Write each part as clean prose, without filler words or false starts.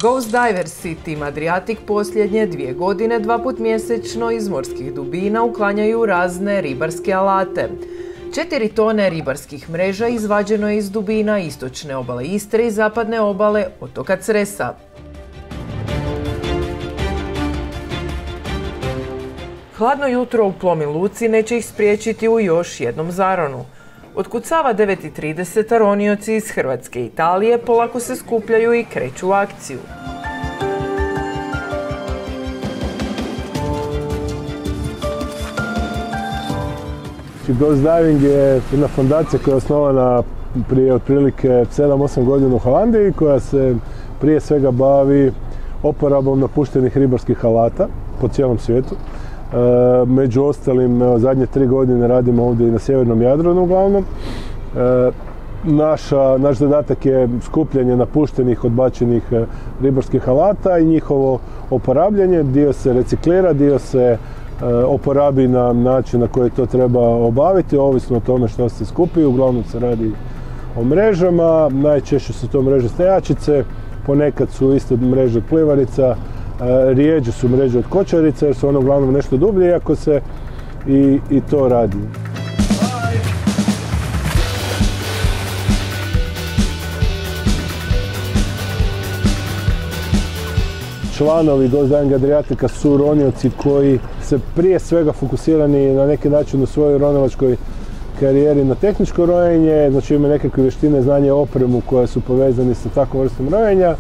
Ghost Divers Team Adriatic posljednje 2 godine 2 put mjesečno iz morskih dubina uklanjaju razne ribarske alate. 4 tone ribarskih mreža izvađeno je iz dubina istočne obale Istre i zapadne obale otoka Cresa. Hladno jutro u Plomin luci neće ih spriječiti u još jednom zaronu. Otkucava 9:30, a ronioci iz Hrvatske i Italije polako se skupljaju i kreću u akciju. Ghost Diving je jedna fondacija koja je osnovana prije otprilike 7-8 godina u Holandiji, koja se prije svega bavi oporabom napuštenih ribarskih alata po cijelom svijetu. Među ostalim, zadnje 3 godine radimo ovdje i na sjevernom Jadranu uglavnom. Naš zadatak je skupljanje napuštenih, odbačenih ribarskih alata i njihovo oporabljanje. Dio se reciklira, dio se oporabi na način na koji to treba obaviti, ovisno o tome što se skupi. Uglavnom se radi o mrežama, najčešće su to mreže stajačice, ponekad su isto mreže od plivarica, rijeđe su mreže od kočarica jer su one uglavnom nešto dublje, iako se i to radi. Članovi Ghost Diving Adriatica su ronioci koji se prije svega fokusirani na neki način u svojoj ronilačkoj karijeri na tehničko rojenje, znači imaju nekakve vještine, znanje, opremu koje su povezani sa takvom vrstom rojenja.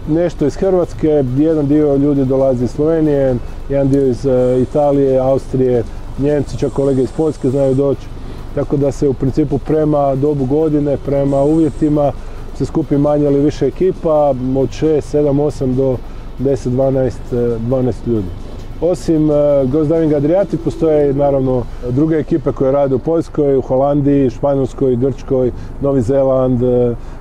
Nešto iz Hrvatske, jedan dio ljudi dolazi iz Slovenije, jedan dio iz Italije, Austrije, Njemci, čak kolege iz Poljske znaju doći. Tako da se u principu prema dobu godine, prema uvjetima se skupi manje ili više ekipa, od 6, 7, 8 do 10, 12 ljudi. Osim Ghost Diving Adriatic postoje naravno druge ekipe koje rade u Poljskoj, u Holandiji, Španjolskoj, Grčkoj, Novi Zeland,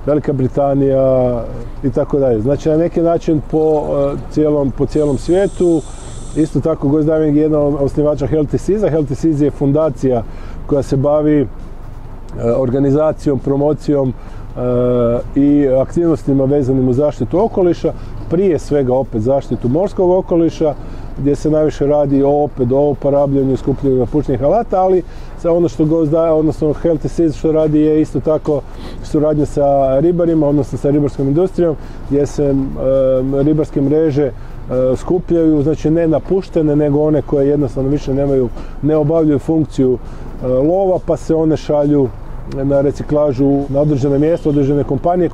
Velika Britanija i tako dalje. Znači na neki način po cijelom svijetu. Isto tako Ghost Diving je jedan od osnivača Healthy Seas. Healthy Seas je fundacija koja se bavi organizacijom, promocijom i aktivnostima vezanim uz zaštitu okoliša, prije svega opet zaštitu morskog okoliša, gdje se najviše radi o oporabljanju i skupljanju napuštenih alata, ali ono što odnosno Healthy Seas što radi je isto tako suradnja sa ribarima, odnosno sa ribarskom industrijom, gdje se ribarske mreže skupljaju, znači ne napuštene, nego one koje jednostavno više ne obavljaju funkciju lova, pa se one šalju na reciklažu na određene mjesto, određene kompanije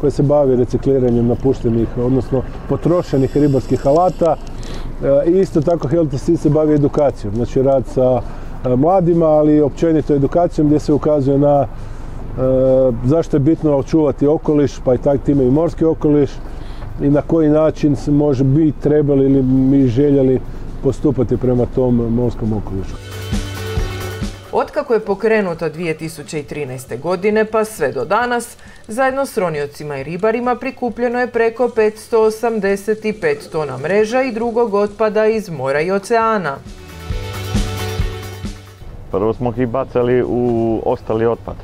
koje se bave recikliranjem napuštenih, odnosno potrošenih ribarskih alata. I isto tako Healthy Seas se bavi edukacijom, znači rad sa mladima, ali općenito edukacijom gdje se ukazuje na zašto je bitno očuvati okoliš, pa i time i morski okoliš, i na koji način se bi trebali ili mi željeli postupati prema tom morskom okolišu. Otkako je pokrenuta 2013. godine pa sve do danas, zajedno s roniocima i ribarima prikupljeno je preko 585 tona mreža i drugog otpada iz mora i oceana. Prvo smo ih bacali u ostali otpad,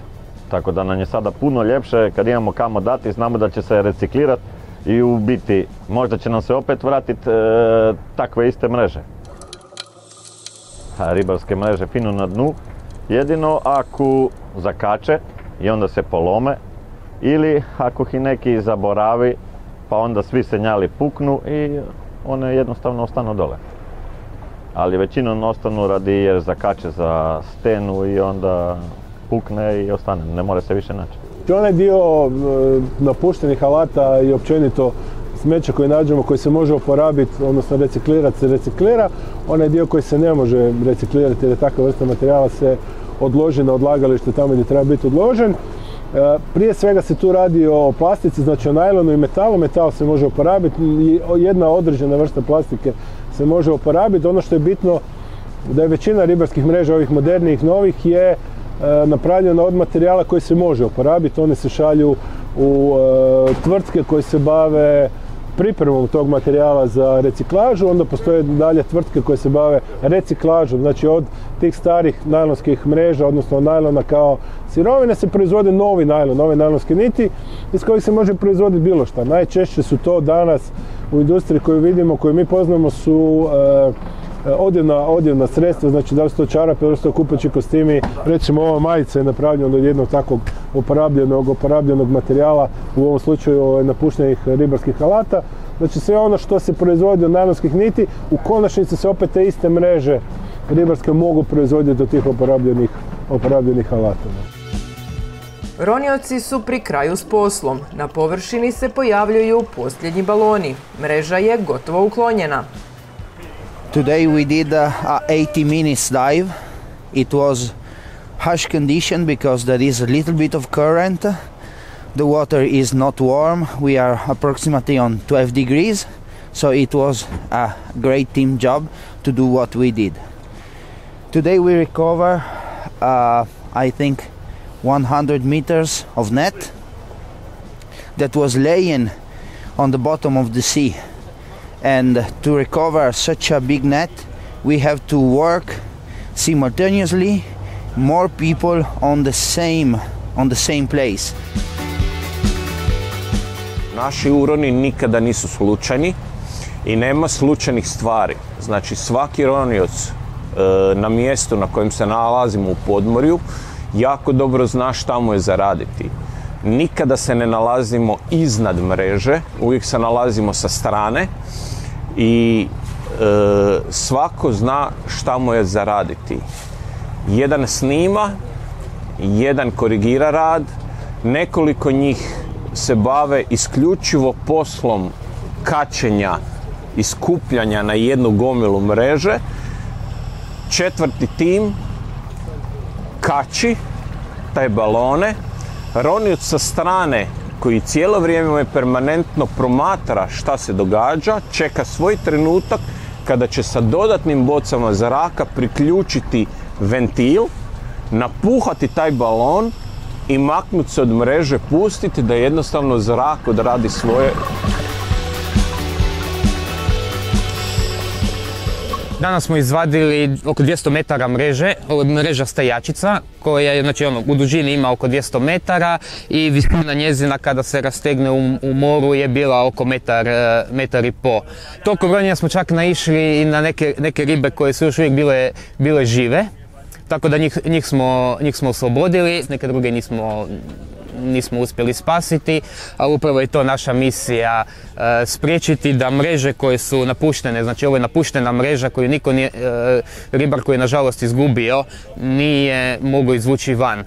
tako da nam je sada puno ljepše kad imamo kamo dati, znamo da će se reciklirati i u biti možda će nam se opet vratiti takve iste mreže. Ribarske mreže fino na dnu, jedino ako zakače i onda se polome, ili ako ih neki zaboravi pa onda svi senjali puknu i one jednostavno ostanu dole. Ali većinom ostanu radi jer zakače za stenu i onda pukne i ostane, ne mora se više naći. Onaj dio napuštenih alata i općenito smeća koje nađemo, koji se može oporabiti, odnosno reciklirati, se reciklira. Onaj dio koji se ne može reciklirati jer je takva vrsta materijala se odloži na odlagalište tamo gdje treba biti odložen. Prije svega se tu radi o plastici, znači o najlonu i metalu. Metal se može oporabiti i jedna određena vrsta plastike se može oporabiti. Ono što je bitno da je većina ribarskih mreža, ovih modernijih, novih, je napravljena od materijala koji se može oporabiti. One se šalju u tvrtke koje se bave pripremom tog materijala za reciklažu, onda postoje dalje tvrtke koje se bave reciklažom, znači od tih starih najlonskih mreža, odnosno od najlona kao sirovine se proizvode novi najlon, nove najlonske niti iz kojih se može proizvoditi bilo šta. Najčešće su to danas u industriji koju vidimo, koju mi poznamo su odjevna sredstva, znači da li su to čarape, da li su to kupaći kostimi, recimo ova majica je napravljena od jednog takvog oporabljenog materijala, u ovom slučaju napuštenih ribarskih alata. Znači sve ono što se proizvodi od najlonskih niti, u konačnici se opet te iste mreže ribarske mogu proizvoditi od tih oporabljenih alata. Ronioci su pri kraju s poslom. Na površini se pojavljuju posljednji baloni. Mreža je gotovo uklonjena. Today we did a 80 minutes dive. It was harsh condition because there is a little bit of current. The water is not warm. We are approximately on 12 degrees. So it was a great team job to do what we did. Today we recover, I think, 100 meters of net that was laying on the bottom of the sea. And to recover such a big net, we have to work simultaneously, more people on the same place. Naši uroni nikada nisu slučajni i nema slučajnih stvari. Znači svaki ronioc na mjestu na kojem se nalazimo u podmorju jako dobro zna šta mu je za raditi. Nikada se ne nalazimo iznad mreže, uvijek se nalazimo sa strane i svako zna šta mu je za raditi. Jedan snima, jedan korigira rad, nekoliko njih se bave isključivo poslom kačenja i skupljanja na jednu gomilu mreže. Četvrti tim kači taj balone. Ronioc sa strane koji cijelo vrijeme permanentno promatra šta se događa, čeka svoj trenutak kada će sa dodatnim bocama zraka priključiti ventil, napuhati taj balon i maknuti se od mreže, pustiti da jednostavno zrak odradi svoje. Danas smo izvadili oko 200 metara mreže, mreža stajačica koja je, znači, u dužini ima oko 200 metara i visina njezina kada se rastegne u moru je bila oko metar i po. Tokom ronjenja smo čak naišli i na neke ribe koje su još uvijek bile žive, tako da njih smo oslobodili, neke druge nismo uspjeli spasiti, ali upravo je to naša misija, spriječiti da mreže koje su napuštene, znači ovo je napuštena mreža koju niko nije, ribar koji je nažalost izgubio, nije mogao izvući van.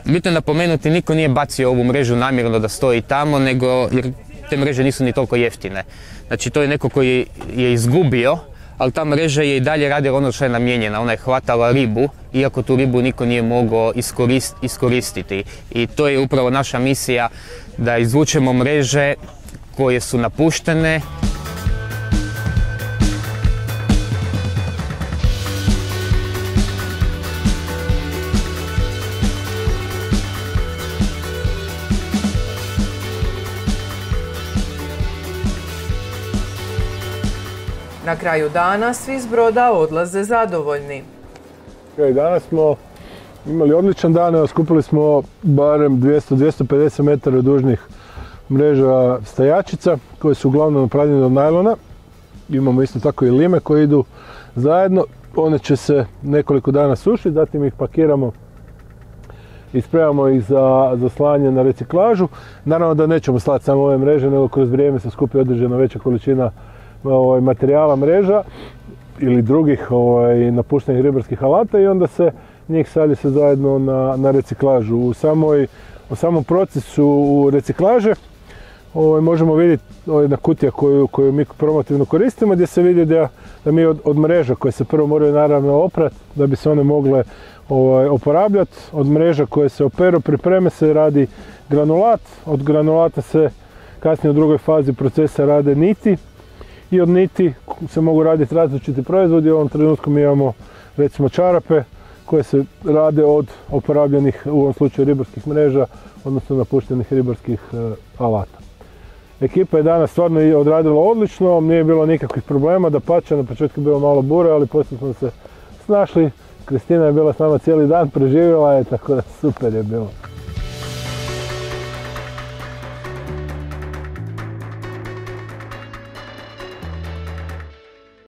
Bitno je napomenuti, niko nije bacio ovu mrežu namjerno da stoji tamo, nego jer te mreže nisu ni toliko jeftine. Znači to je neko koji je izgubio, ali ta mreža je i dalje radila ono što je namijenjena, ona je hvatala ribu, iako tu ribu niko nije mogao iskoristiti. I to je upravo naša misija, da izvučemo mreže koje su napuštene. Na kraju dana svi s broda odlaze zadovoljni. Danas smo imali odličan dan, skupili smo barem 200-250 metara dužnih mreža stajačica koje su uglavnom napravljene od najlona. Imamo isto tako i lime koje idu zajedno. One će se nekoliko dana sušiti, zatim ih pakiramo i spremamo ih za slanje na reciklažu. Naravno da nećemo slati samo ove mreže, nego kroz vrijeme se skupi određena veća količina materijala mreža ili drugih napuštenih ribarskih alata i onda se njih šalje se zajedno na reciklažu. U samom procesu reciklaže možemo vidjeti jedna kutija koju mi promotivno koristimo, gdje se vidi da mi od mreža koje se prvo moraju naravno oprati da bi se one mogle oporabljati, od mreža koje se operu pripreme se radi granulat, od granulata se kasnije u drugoj fazi procesa rade niti i od niti se mogu raditi različiti proizvodi. U ovom trenutku mi imamo recimo čarape koje se rade od oporabljenih, u ovom slučaju ribarskih mreža, odnosno napuštenih ribarskih alata. Ekipa je danas stvarno odradila odlično, nije bilo nikakvih problema, dapače, na početku je bilo malo bure, ali poslije smo se snašli. Kristina je bila s nama cijeli dan, preživjela je, tako da super je bilo.